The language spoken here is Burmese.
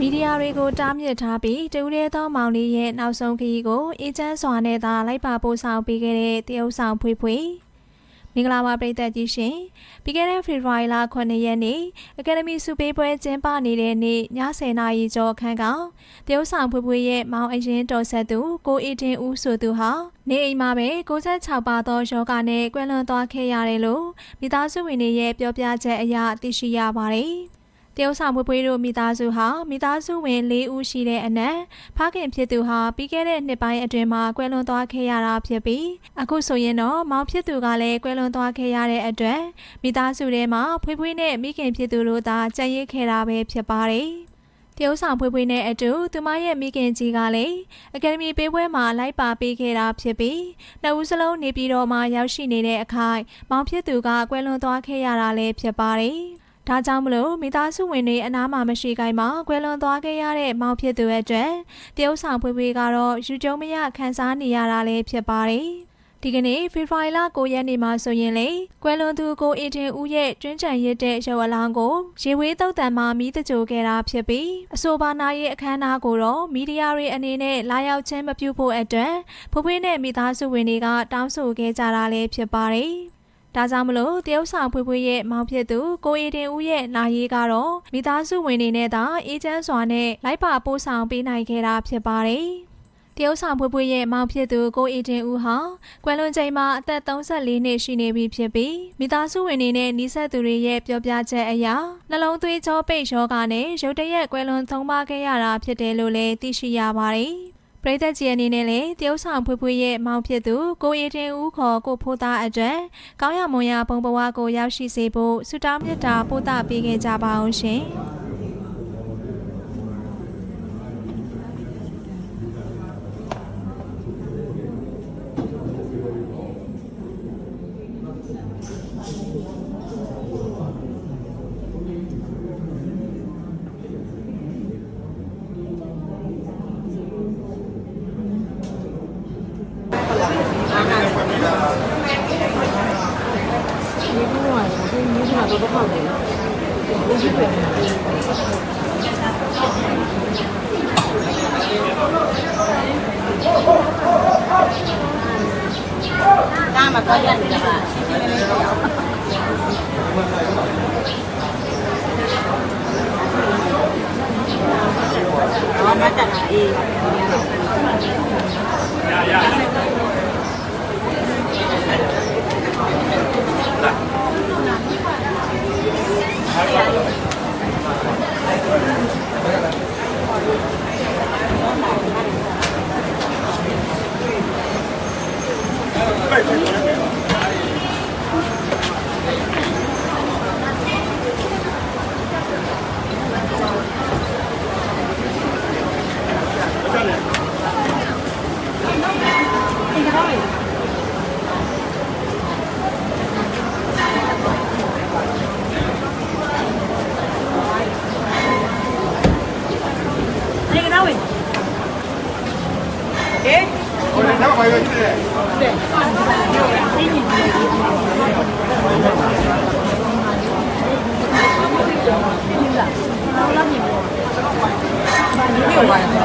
မီဒီယာတွေကိုတားမြစ်ထားပြီးတူရဲသောမောင်လေးရဲ့နောက်ဆုံးခရီးကိုအေဂျင့်စွာနဲ့သာလိုက်ပါပို့ဆောင်ပေးခဲ့တဲ့တရုတ်ဆောင်ဖွေးဖွေးမင်္ဂလာပါပရိသတ်ကြီးရှင်ပြီးခဲ့တဲ့ဖေဖော်ဝါရီလ9ရက်နေ့အကယ်ဒမီစုပေးပွဲကျင်းပနေတဲ့နေ့ည10:00နာရီကျော်ခန့်ကတရုတ်ဆောင်ဖွေးဖွေးရဲ့မောင်အရင်တော်ဆက်သူကိုအေတင်ဦးဆိုသူဟာနေအိမ်မှာပဲ96ပါသောယောဂနဲ့ကွယ်လွန်သွားခဲ့ရတယ်လို့မိသားစုဝင်တွေရဲ့ပြောပြချက်အရသိရှိရပါတယ်တရုတ်ဆောင်ဖွေးဖွေးတို့မိသားစုဟာမိသားစုဝင်4ဦးရှိတဲ့အနက်ဖခင်ဖြစ်သူဟာပြီးခဲ့တဲ့နှစ်ပိုင်းအတွင်းမှာကွယ်လွန်သွားခဲ့ရတာဖြစ်ပြီးအခုဆိုရင်တော့မောင်ဖြစ်သူကလည်းကွယ်လွန်သွားခဲ့ရတဲ့အတွက်မိသားစုထဲမှာဖွေးဖွေးနဲ့မိခင်ဖြစ်သူတို့သာကြံ့ရစ်ခဲ့တာပဲဖြစ်ပါတယ်တရုတ်ဆောင်ဖွေးဖွေးနဲ့အတူသူမရဲ့မိခင်ကြီးကလည်းအကယ်ဒမီပေးပွဲမှာလိုက်ပါပေးခဲ့တာဖြစ်ပြီးနှစ်ဦးစလုံးနေပြည်တော်မှာရောက်ရှိနေတဲ့အခိုက်မောင်ဖြစ်သူကကွယ်လွန်သွားခဲ့ရတာလည်းဖြစ်ပါတယ်ဒါကြောင့်မလို့မိသားစုဝင်တွေအနားမှာမရှိခိုင်းမှာကွယ်လွန်သွားခဲ့ရတဲ့မောင်ဖြစ်သူရဲ့အတွက်တရုတ်ဆောင်ဖွေးဖွေးကတော့ယူကျုံမရခန်းစားနေရတာလည်းဖြစ်ပါတယ်ဒီကနေ့ဖေဖော်ဝါရီလ9ရက်နေ့မှာဆိုရင်လေကွယ်လွန်သူကိုအေတင်ဦးရဲ့ကျွန်းချံရစ်တဲ့ရုပ်အလောင်းကိုရေဝေးတုတ်တန်မှာမီးတကြိုခဲ့တာဖြစ်ပြီးအဆိုပါနာရဲ့အခမ်းအနားကိုတော့မီဒီယာတွေအနေနဲ့လာရောက်ခြင်းမပြုဖို့အတွက်ဖွေးဖွေးနဲ့မိသားစုဝင်တွေကတောင်းဆိုခဲ့ကြတာလည်းဖြစ်ပါတယ်ဒါကြောင့်မလို့တရုတ်ဆောင်ဖွေးဖွေးရဲ့မောင်ဖြစ်သူကိုအေတင်ဦးရဲ့နာရေးကတော့မိသားစုဝင်တွေနဲ့သာအေဂျင့်စွာနဲ့လိုက်ပါပို့ဆောင်ပေးနိုင်ခဲ့တာဖြစ်ပါတယ်တရုတ်ဆောင်ဖွေးဖွေးရဲ့မောင်ဖြစ်သူကိုအေတင်ဦးဟာကွယ်လွန်ချိန်မှာအသက်34နှစ်ရှိနေပြီဖြစ်ပြီးမိသားစုဝင်တွေနဲ့နီးစပ်သူတွေရဲ့ပြောပြချက်အရနှလုံးသွေးကြောပိတ်ရောဂါနဲ့ရုတ်တရက်ကွယ်လွန်ဆုံးပါခဲ့ရတာဖြစ်တယ်လို့လည်းသိရှိရပါတယ်ပရိသတ်ကြီးအနေနဲ့လည်းတရုတ်ဆောင်ဖွေးဖွေးရဲ့မောင်ဖြစ်သူကိုအေတင်ဦးခေါ်ကိုဖိုးသားအတွက်ကောင်းရမွန်ရဘုံဘဝကိုရောက်ရှိစေဖို့ဆုတောင်းမေတ္တာပို့သပေးခဲ့ကြပါအောင်ရှင်都放的，都是对的。干嘛搞这个吧？哦，那当然，没有玩。